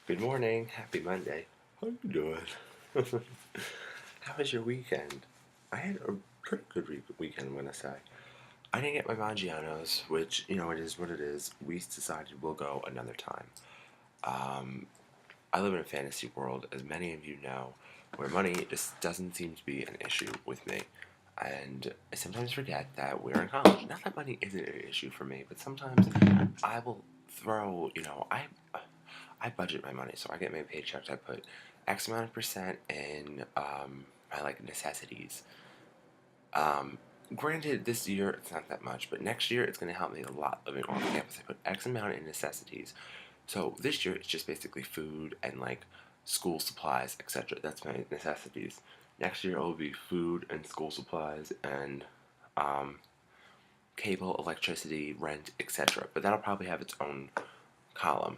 Good morning. Happy Monday. How you doing? How was your weekend? I had a pretty good weekend, I'm gonna say. I didn't get my Maggiano's, which, it is what it is. We decided we'll go another time. Um, I live in a fantasy world, as many of you know, where money just doesn't seem to be an issue with me. And I sometimes forget that we're in college. Not that money isn't an issue for me, but sometimes I will throw, I budget my money, so I get my paychecks. I put X amount of percent in my like necessities. Um, Granted, this year it's not that much, but next year it's going to help me a lot living off campus. I put X amount in necessities. So this year it's just basically food and like school supplies, etc. That's my necessities. Next year it will be food and school supplies and um, cable, electricity, rent, etc. But that'll probably have its own column.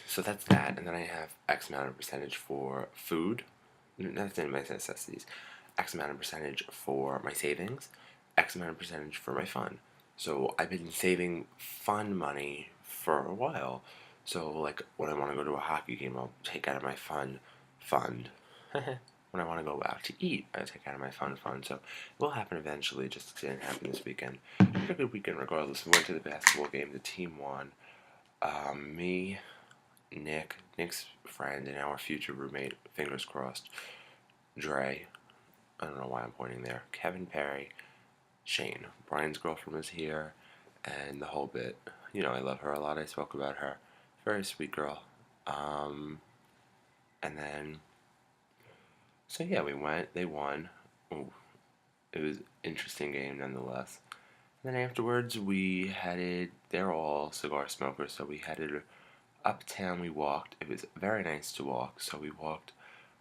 So that's that, and then I have X amount of percentage for food. That's in my necessities. X amount of percentage for my savings. X amount of percentage for my fun. So I've been saving fun money for a while. So like when I want to go to a hockey game, I'll take out of my fun fund. When I want to go out to eat, I take out of my fun fund. So it will happen eventually. Just didn't happen this weekend. Had a good weekend regardless. We went to the basketball game. The team won. Me, Nick's friend, and our future roommate, fingers crossed, Dre, I don't know why I'm pointing there, Kevin Perry, Shane, Brian's girlfriend was here, and the whole bit. I love her a lot. I spoke about her. Very sweet girl. Um, and then, so yeah, we went. They won. Ooh, it was an interesting game nonetheless. And then afterwards, we headed. They're all cigar smokers, so we headed uptown. We walked. It was very nice to walk. So we walked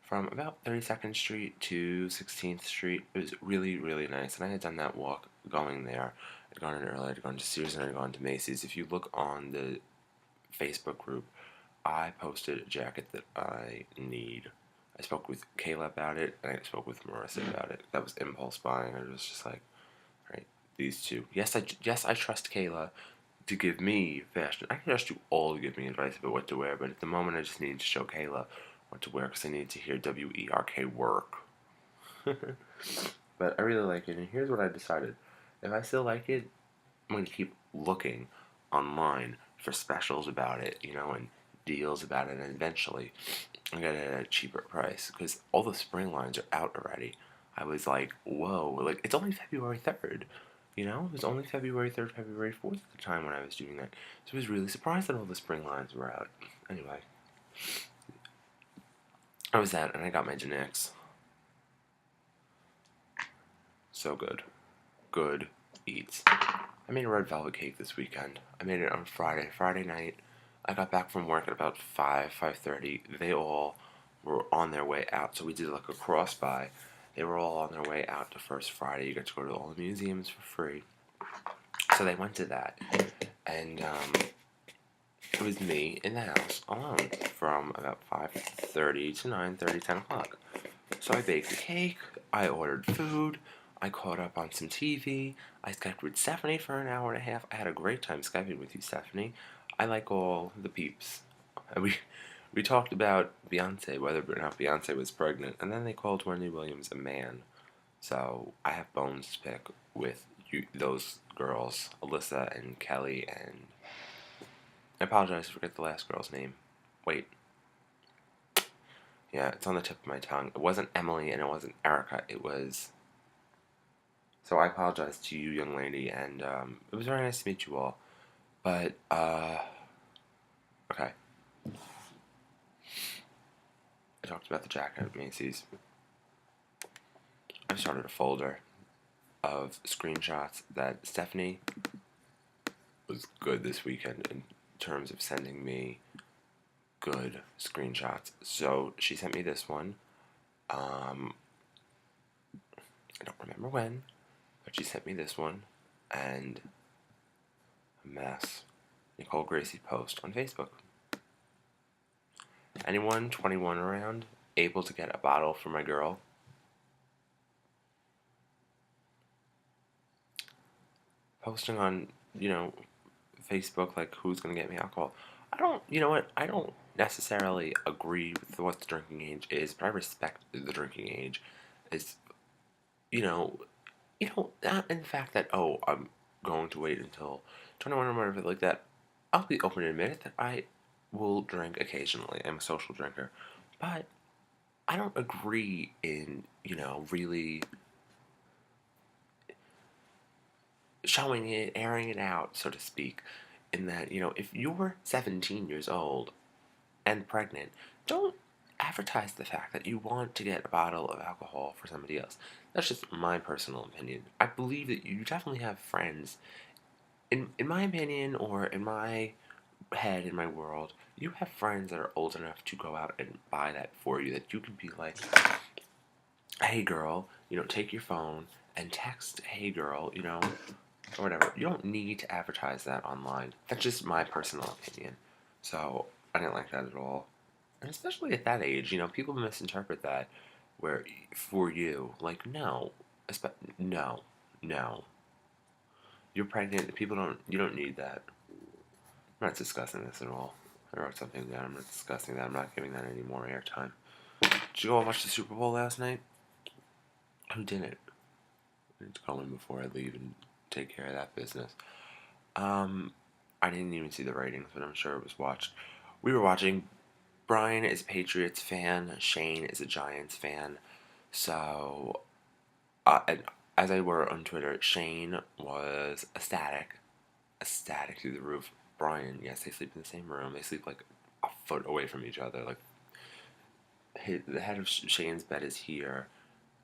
from about 32nd Street to 16th Street. It was really, really nice. And I had done that walk going there. I'd gone in early. I'd gone to Sears and I'd gone to Macy's. If you look on the Facebook group, I posted a jacket that I need. I spoke with Kayla about it, and I spoke with Marissa about it. That was impulse buying. I was just like, right, these two. Yes, I trust Kayla to give me fashion. I can trust you all to give me advice about what to wear, but at the moment I just need to show Kayla what to wear because I need to hear WERK work. But I really like it, and here's what I decided. If I still like it, I'm going to keep looking online for specials about it, and deals about it, and eventually I get it at a cheaper price because all the spring lines are out already. I was like, whoa, like it's only February 3rd. It was only February 3rd, February 4th at the time when I was doing that. So I was really surprised that all the spring lines were out. Anyway, I was that, and I got my Genix. So good. Good eats. I made a red velvet cake this weekend. I made it on Friday night. I got back from work at about 5:30. They all were on their way out, so we did like a cross buy. They were all on their way out to First Friday. You get to go to all the museums for free. So they went to that, and it was me in the house alone from about 5:30 to 9:30, 10 o'clock. So I baked a cake, I ordered food, I caught up on some TV, I Skyped with Stephanie for an hour and a half. I had a great time Skyping with you, Stephanie. I like all the peeps. And we talked about Beyonce, whether or not Beyonce was pregnant, and then they called Wendy Williams a man. So I have bones to pick with those girls, Alyssa and Kelly, and I apologize, I forget the last girl's name. Wait. Yeah, it's on the tip of my tongue. It wasn't Emily and it wasn't Erica. It was. So I apologize to you, young lady, and it was very nice to meet you all. But, okay. I talked about the jacket at Macy's. I've started a folder of screenshots that Stephanie was good this weekend in terms of sending me good screenshots. So she sent me this one. I don't remember when, but she sent me this one, and a mess. Nicole Gracie post on Facebook. Anyone 21 around able to get a bottle for my girl? Posting on, Facebook, like, who's going to get me alcohol. I don't, you know what? I don't necessarily agree with what the drinking age is, but I respect the drinking age. It's, you know, not in the fact that, oh, I'm going to wait until 21 or whatever like that. I'll be open to admit that I will drink occasionally. I'm a social drinker. But I don't agree in, really showing it, airing it out, so to speak, in that, if you're 17 years old and pregnant, don't advertise the fact that you want to get a bottle of alcohol for somebody else. That's just my personal opinion. I believe that you definitely have friends. In my opinion, or in my head, in my world, you have friends that are old enough to go out and buy that for you, that you can be like, hey girl, take your phone and text, hey girl, or whatever. You don't need to advertise that online. That's just my personal opinion. So I didn't like that at all. And especially at that age, people misinterpret that where for you, like, no, no, no. You're pregnant. You don't need that. I'm not discussing this at all. I wrote something down. I'm not discussing that. I'm not giving that any more airtime. Did you go watch the Super Bowl last night? Who didn't? I need to call him before I leave and take care of that business. I didn't even see the ratings, but I'm sure it was watched. We were watching. Brian is a Patriots fan. Shane is a Giants fan. So, and as I were on Twitter, Shane was ecstatic through the roof. Brian, yes, they sleep in the same room. They sleep like a foot away from each other. Like the head of Shane's bed is here.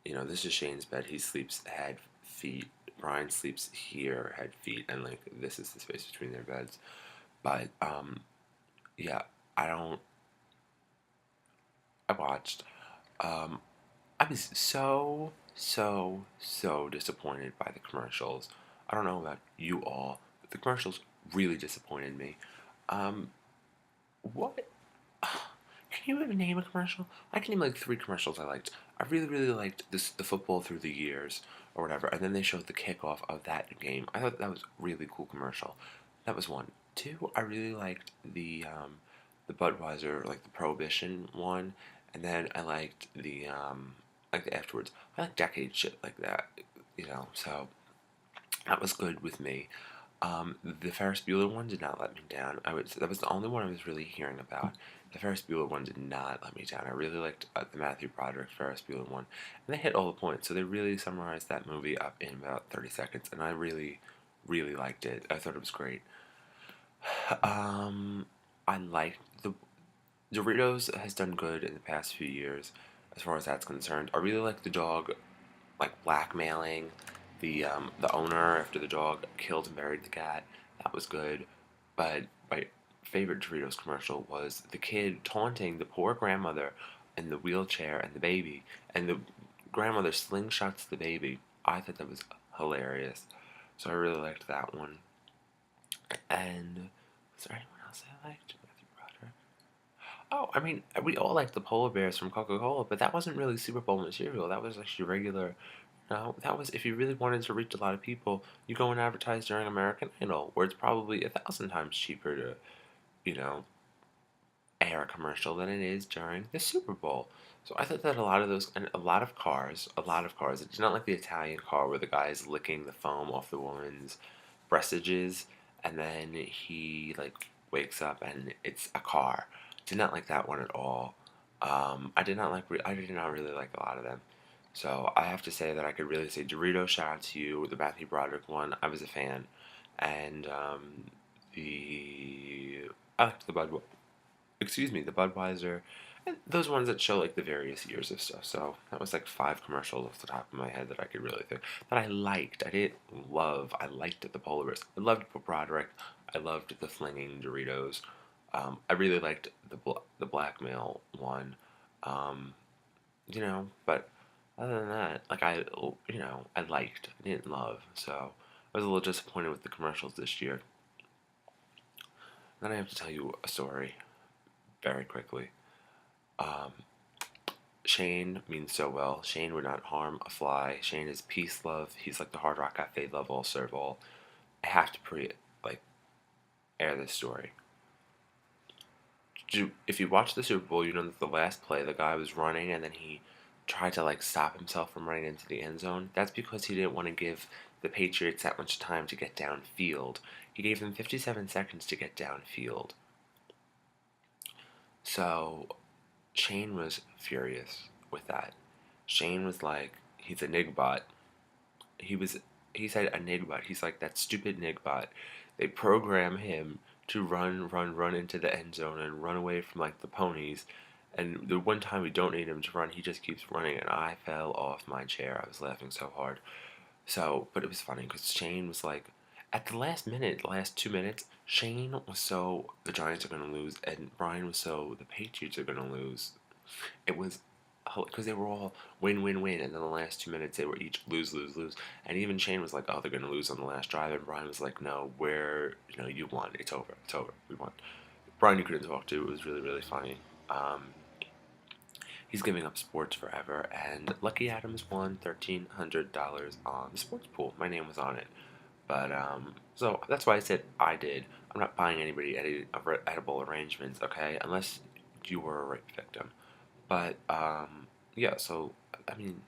This is Shane's bed. He sleeps head, feet. Brian sleeps here, head, feet, and like this is the space between their beds. But yeah, I don't. I watched. Um, I was so disappointed by the commercials. I don't know about you all, but the commercials really disappointed me. Um, what? Can you even name a commercial? I can name like three commercials I liked. I really liked the football through the years or whatever, and then they showed the kickoff of that game. I thought that was a really cool commercial. That was one. Two, I really liked the Budweiser, like the Prohibition one, and then I liked like the afterwards. I like decade shit like that, So that was good with me. The Ferris Bueller one did not let me down. That was the only one I was really hearing about. The Ferris Bueller one did not let me down. I really liked the Matthew Broderick Ferris Bueller one, and they hit all the points. So they really summarized that movie up in about 30 seconds, and I really liked it. I thought it was great. Um, I liked the Doritos has done good in the past few years, as far as that's concerned. I really like the dog like blackmailing the owner after the dog killed and buried the cat. That was good. But my favorite Doritos commercial was the kid taunting the poor grandmother in the wheelchair and the baby, and the grandmother slingshots the baby. I thought that was hilarious. So I really liked that one. And was there anyone else I liked? Matthew Broderick. Oh, I mean, we all liked the polar bears from Coca-Cola, but that wasn't really Super Bowl material. That was actually regular. No, that was if you really wanted to reach a lot of people, you go and advertise during American Idol, where it's probably 1,000 times cheaper to, you know, air a commercial than it is during the Super Bowl. So I thought that a lot of those, and a lot of cars. It's not like the Italian car where the guy is licking the foam off the woman's breastages, and then he like wakes up and it's a car. Did not like that one at all. I did not really like a lot of them. So I have to say that I could really say Dorito, shout out to you. The Matthew Broderick one, I was a fan, and the I liked the Budweiser, and those ones that show like the various years of stuff. So that was like five commercials off the top of my head that I could really think that I liked. I didn't love. I liked the Polar Bears. I loved Broderick. I loved the flinging Doritos. I really liked the blackmail one. Um, but other than that, like I liked. I didn't love. So I was a little disappointed with the commercials this year. Then I have to tell you a story very quickly. Um, Shane means so well. Shane would not harm a fly. Shane is peace, love. He's like the Hard Rock Cafe, love all, serve all. I have to like air this story. if you watch the Super Bowl, you know that the last play, the guy was running and then he tried to like stop himself from running into the end zone. That's because he didn't want to give the Patriots that much time to get downfield. He gave them 57 seconds to get downfield. So Shane was furious with that. Shane was like, he's a nigbot. He was he said a nigbot. He's like that stupid nigbot. They program him to run into the end zone and run away from like the ponies. And the one time we don't need him to run, he just keeps running, and I fell off my chair. I was laughing so hard. So, but it was funny because Shane was like, at the last minute, the last 2 minutes, Shane was so the Giants are going to lose, and Brian was so the Patriots are going to lose. It was because they were all win, win, win, and then the last 2 minutes they were each lose, lose, lose. And even Shane was like, "Oh, they're gonna lose on the last drive," and Brian was like, "No, you won. It's over. It's over. We won." Brian, you couldn't talk to. It was really, really funny. Um, he's giving up sports forever, and Lucky Adams won $1,300 on the sports pool. My name was on it, but so that's why I said I did. I'm not buying anybody any edible arrangements, okay? Unless you were a rape victim. But yeah, so I mean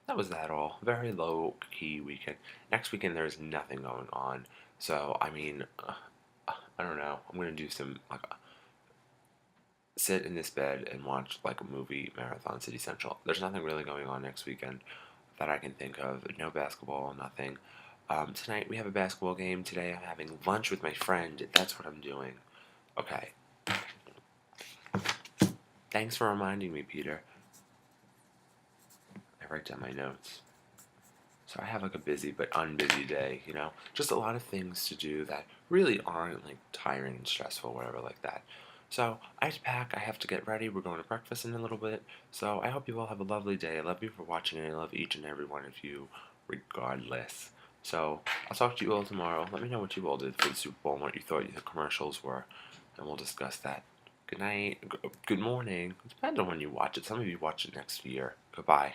that was that all. Very low key weekend. Next weekend there's nothing going on. So I mean, I don't know. I'm gonna do some like sit in this bed and watch like a movie marathon City Central. There's nothing really going on next weekend that I can think of. No basketball, nothing. Tonight we have a basketball game. Today I'm having lunch with my friend. That's what I'm doing. Okay. Thanks for reminding me, Peter. I write down my notes. So I have like a busy but unbusy day, just a lot of things to do that really aren't like tiring and stressful, whatever like that. So I have to pack, I have to get ready, we're going to breakfast in a little bit. So I hope you all have a lovely day. I love you for watching and I love each and every one of you regardless. So I'll talk to you all tomorrow. Let me know what you all did for the Super Bowl and what you thought the commercials were, and we'll discuss that. Good night, good morning. It depends on when you watch it. Some of you watch it next year. Goodbye.